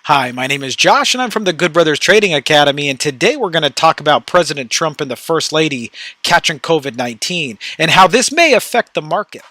Hi, my name is Josh and I'm from the Good Brothers Trading Academy, and today we're going to talk about President Trump and the First Lady catching COVID-19 and how this may affect the market.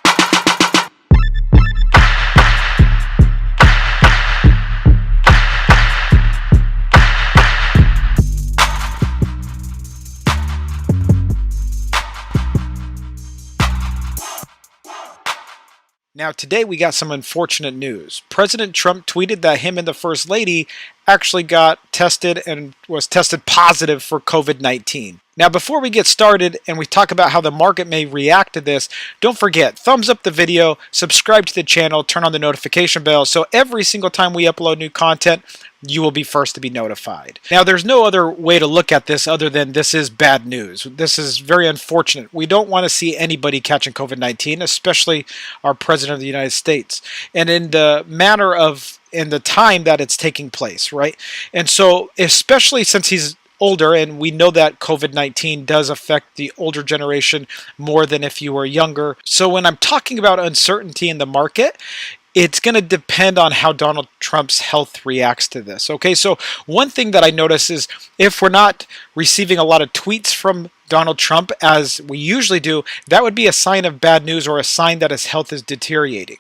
Now, today we got some unfortunate news. President Trump tweeted that him and the First Lady actually got tested and was tested positive for COVID-19. Now, before we get started and we talk about how the market may react to this, don't forget, thumbs up the video, subscribe to the channel, turn on the notification bell so every single time we upload new content, you will be first to be notified. Now, there's no other way to look at this other than this is bad news. This is very unfortunate. We don't want to see anybody catching COVID-19, especially our President of the United States. And in the manner of, in the time that it's taking place, right? And so, especially since he's older, and we know that COVID-19 does affect the older generation more than if you were younger. So when I'm talking about uncertainty in the market, it's going to depend on how Donald Trump's health reacts to this. Okay, so one thing that I notice is if we're not receiving a lot of tweets from Donald Trump, as we usually do, that would be a sign of bad news or a sign that his health is deteriorating.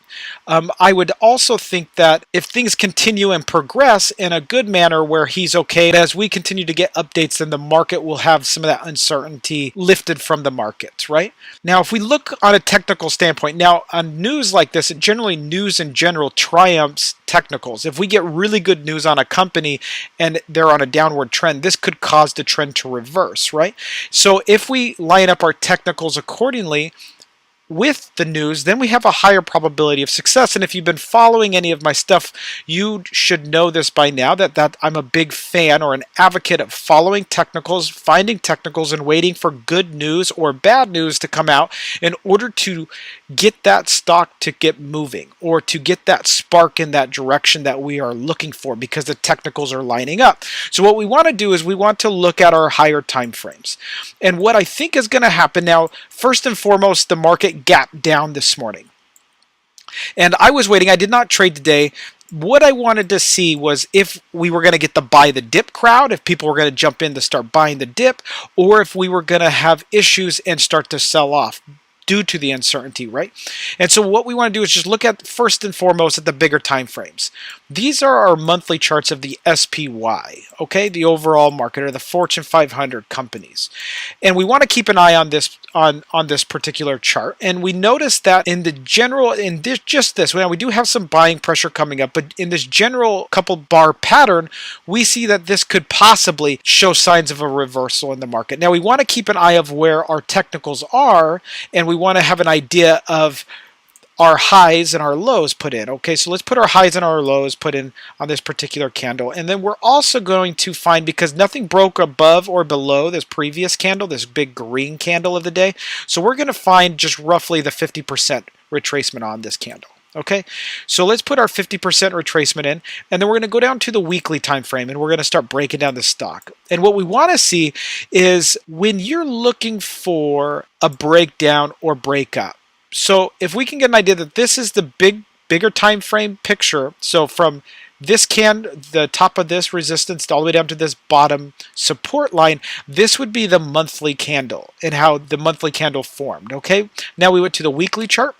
I would also think that if things continue and progress in a good manner where he's okay, as we continue to get updates, then the market will have some of that uncertainty lifted from the markets, right? Now, if we look on a technical standpoint, now on news like this, generally news in general triumphs technicals. If we get really good news on a company and they're on a downward trend, this could cause the trend to reverse, right? So if we line up our technicals accordingly with the news, then we have a higher probability of success. And if you've been following any of my stuff, you should know this by now, that I'm a big fan or an advocate of following technicals, finding technicals, and waiting for good news or bad news to come out in order to get that stock to get moving or to get that spark in that direction that we are looking for because the technicals are lining up. So what we want to do is we want to look at our higher time frames. And what I think is going to happen now, first and foremost, the market gap down this morning. And I was waiting. I did not trade today. What I wanted to see was if we were going to get the buy the dip crowd, if people were going to jump in to start buying the dip, or if we were going to have issues and start to sell off due to the uncertainty, right? And so what we want to do is just look at first and foremost at the bigger time frames. These are our monthly charts of the SPY, okay? The overall market or the Fortune 500 companies. And we want to keep an eye on this on this particular chart. And we notice that in the general, in this just this, well, we do have some buying pressure coming up, but in this general couple bar pattern, we see that this could possibly show signs of a reversal in the market. Now we want to keep an eye of where our technicals are, and we want to have an idea of our highs and our lows put in. Okay, so let's put our highs and our lows put in on this particular candle. And then we're also going to find, because nothing broke above or below this previous candle, this big green candle of the day, so we're going to find just roughly the 50% retracement on this candle. Okay, so let's put our 50% retracement in, and then we're going to go down to the weekly time frame, and we're going to start breaking down the stock. And what we want to see is when you're looking for a breakdown or breakup. So if we can get an idea that this is the bigger time frame picture, so from this the top of this resistance all the way down to this bottom support line, this would be the monthly candle and how the monthly candle formed. Okay, now we went to the weekly chart.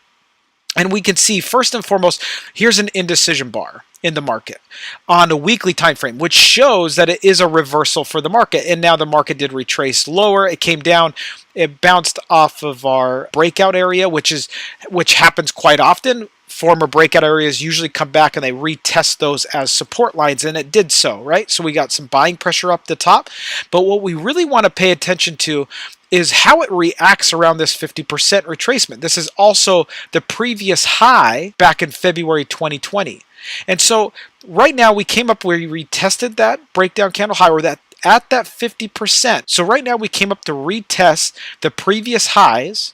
And we can see, first and foremost, here's an indecision bar in the market on a weekly time frame, which shows that it is a reversal for the market. And now the market did retrace lower. It came down. It bounced off of our breakout area, which happens quite often. Former breakout areas usually come back and they retest those as support lines, and it did so, right? So we got some buying pressure up the top. But what we really want to pay attention to is how it reacts around this 50% retracement. This is also the previous high back in February 2020. And so right now we came up where we retested that breakdown candle high, or that at that 50%. So right now we came up to retest the previous highs,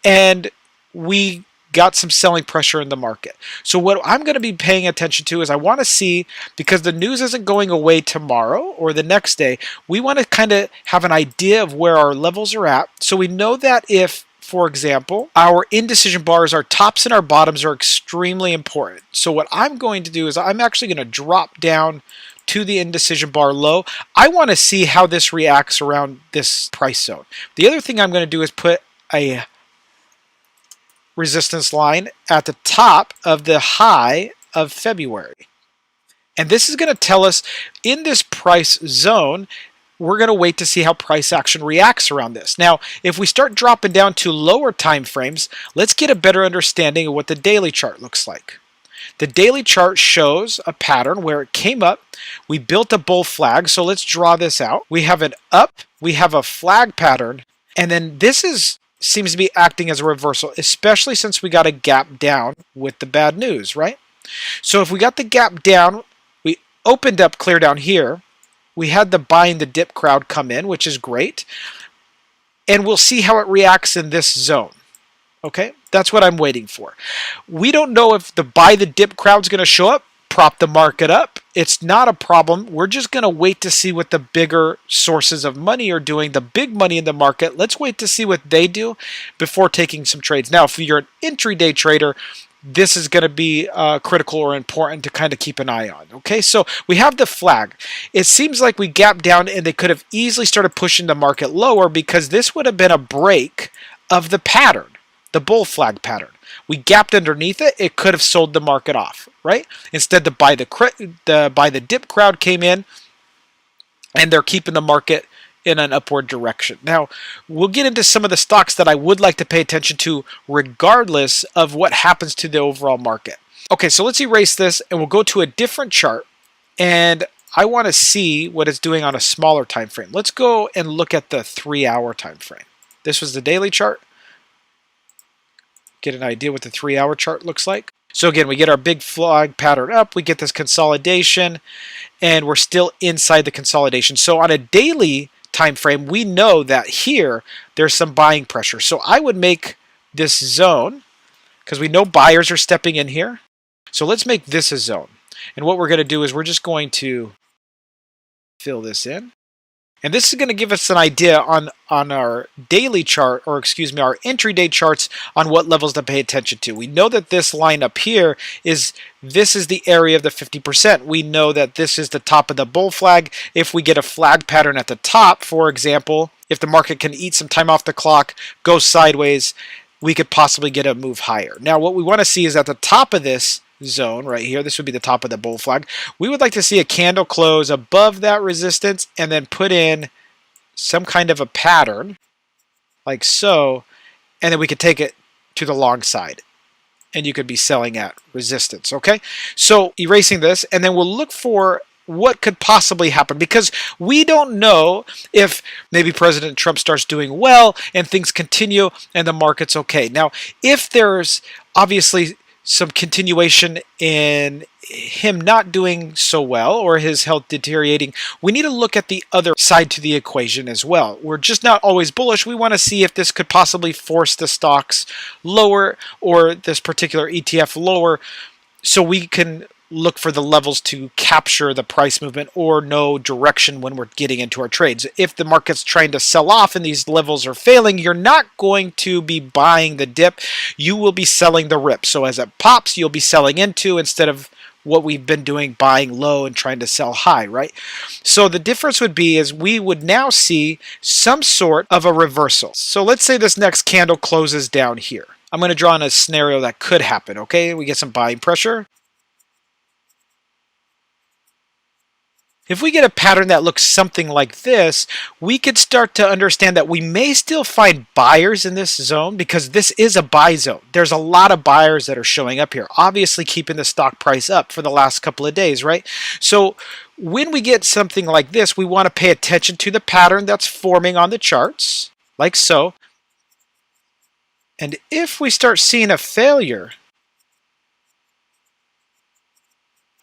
and we got some selling pressure in the market. So what I'm going to be paying attention to is I want to see, because the news isn't going away tomorrow or the next day, we want to kind of have an idea of where our levels are at. So we know that if for example, our indecision bars, our tops and our bottoms are extremely important. So what I'm going to do is I'm actually going to drop down to the indecision bar low. I want to see how this reacts around this price zone. The other thing I'm going to do is put a resistance line at the top of the high of February. And this is going to tell us in this price zone, we're going to wait to see how price action reacts around this. Now, if we start dropping down to lower time frames, let's get a better understanding of what the daily chart looks like. The daily chart shows a pattern where it came up, we built a bull flag, so let's draw this out. We have an up, we have a flag pattern, and then this seems to be acting as a reversal, especially since we got a gap down with the bad news, right? So if we got the gap down, we opened up clear down here, we had the buying the dip crowd come in, which is great, and we'll see how it reacts in this zone. Okay, that's what I'm waiting for. We don't know if the buy the dip crowd's going to show up, prop the market up. It's not a problem. We're just going to wait to see what the bigger sources of money are doing, the big money in the market. Let's wait to see what they do before taking some trades. Now, if you're an intraday trader, this is going to be critical or important to kind of keep an eye on. Okay, so we have the flag. It seems like we gapped down and they could have easily started pushing the market lower because this would have been a break of the pattern, the bull flag pattern. We gapped underneath it, it could have sold the market off, right? Instead, the buy the dip crowd came in and they're keeping the market in an upward direction. Now, we'll get into some of the stocks that I would like to pay attention to regardless of what happens to the overall market. Okay, so let's erase this and we'll go to a different chart, and I want to see what it's doing on a smaller time frame. Let's go and look at the 3-hour time frame. This was the daily chart. Get an idea what the 3-hour chart looks like. So again, we get our big flag pattern up, we get this consolidation, and we're still inside the consolidation. So on a daily time frame, we know that here there's some buying pressure. So I would make this zone, because we know buyers are stepping in here. So let's make this a zone. And what we're going to do is we're just going to fill this in. And this is going to give us an idea on our daily chart, or excuse me, our intraday charts on what levels to pay attention to. We know that this line up here this is the area of the 50%. We know that this is the top of the bull flag. If we get a flag pattern at the top, for example, if the market can eat some time off the clock, go sideways, we could possibly get a move higher. Now, what we want to see is at the top of this zone right here, this would be the top of the bull flag, we would like to see a candle close above that resistance and then put in some kind of a pattern like so, and then we could take it to the long side and you could be selling at resistance. Okay, so erasing this, and then we'll look for what could possibly happen, because we don't know if maybe President Trump starts doing well and things continue and the market's okay. Now, if there's obviously some continuation in him not doing so well or his health deteriorating, we need to look at the other side to the equation as well. We're just not always bullish. We want to see if this could possibly force the stocks lower or this particular ETF lower, so we can look for the levels to capture the price movement or know direction when we're getting into our trades. If the market's trying to sell off and these levels are failing, you're not going to be buying the dip, you will be selling the rip. So as it pops, you'll be selling into instead of what we've been doing, buying low and trying to sell high, right? So the difference would be is we would now see some sort of a reversal. So let's say this next candle closes down here. I'm going to draw in a scenario that could happen, okay? We get some buying pressure. If we get a pattern that looks something like this, we could start to understand that we may still find buyers in this zone, because this is a buy zone. There's a lot of buyers that are showing up here, obviously keeping the stock price up for the last couple of days, right? So when we get something like this, we want to pay attention to the pattern that's forming on the charts, like so. And if we start seeing a failure,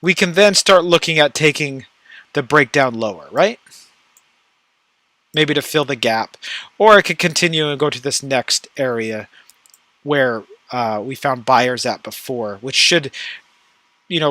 we can then start looking at taking the breakdown lower, right? Maybe to fill the gap, or it could continue and go to this next area where we found buyers at before, which should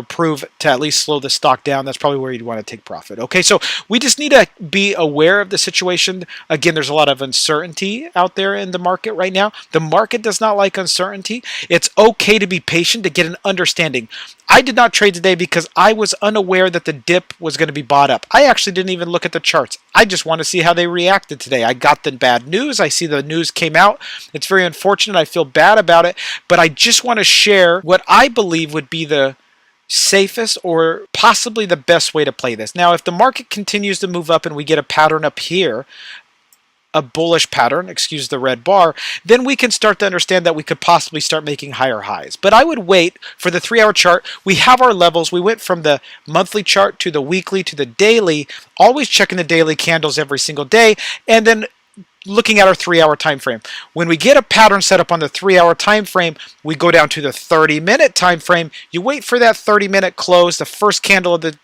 prove to at least slow the stock down, that's probably where you'd want to take profit. Okay, so we just need to be aware of the situation. Again, there's a lot of uncertainty out there in the market right now. The market does not like uncertainty. It's okay to be patient to get an understanding. I did not trade today because I was unaware that the dip was going to be bought up. I actually didn't even look at the charts. I just want to see how they reacted today. I got the bad news. I see the news came out. It's very unfortunate. I feel bad about it, but I just want to share what I believe would be the safest or possibly the best way to play this. Now, if the market continues to move up and we get a pattern up here, a bullish pattern, excuse the red bar, then we can start to understand that we could possibly start making higher highs. But I would wait for the 3-hour chart. We have our levels. We went from the monthly chart to the weekly to the daily, always checking the daily candles every single day, and then looking at our 3-hour time frame. When we get a pattern set up on the 3-hour time frame, we go down to the 30-minute time frame. You wait for that 30-minute close, the first candle of the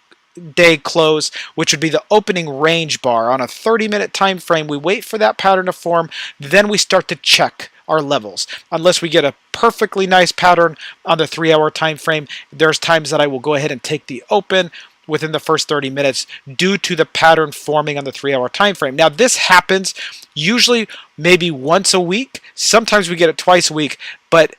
day close, which would be the opening range bar on a 30-minute time frame. We wait for that pattern to form, then we start to check our levels. Unless we get a perfectly nice pattern on the 3-hour time frame, there's times that I will go ahead and take the open within the first 30 minutes due to the pattern forming on the 3-hour time frame. Now, this happens usually maybe once a week. Sometimes we get it twice a week, but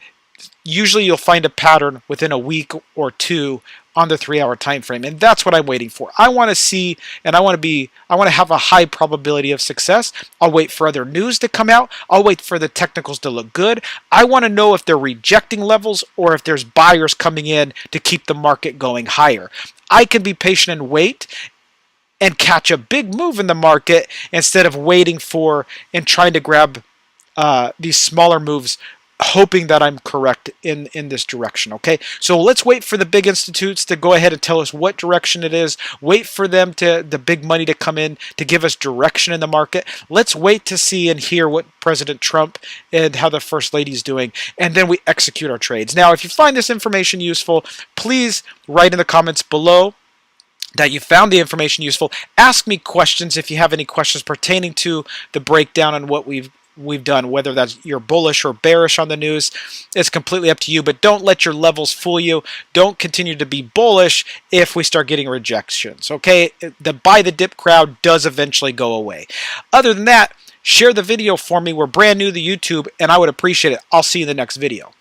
usually you'll find a pattern within a week or two on the 3-hour time frame, and that's what I'm waiting for. I want to see, and I want to have a high probability of success. I'll wait for other news to come out. I'll wait for the technicals to look good. I want to know if they're rejecting levels or if there's buyers coming in to keep the market going higher. I can be patient and wait and catch a big move in the market instead of waiting for and trying to grab these smaller moves, hoping that I'm correct in this direction. Okay, so let's wait for the big institutes to go ahead and tell us what direction it is. Wait for them the big money to come in to give us direction in the market. Let's wait to see and hear what President Trump and how the First Lady is doing, and then we execute our trades. Now, if you find this information useful, please write in the comments below that you found the information useful. Ask me questions if you have any questions pertaining to the breakdown and what we've done, whether that's you're bullish or bearish on the news. It's completely up to you, but don't let your levels fool you. Don't continue to be bullish if we start getting rejections, okay? The buy the dip crowd does eventually go away. Other than that, share the video for me. We're brand new to YouTube, and I would appreciate it. I'll see you in the next video.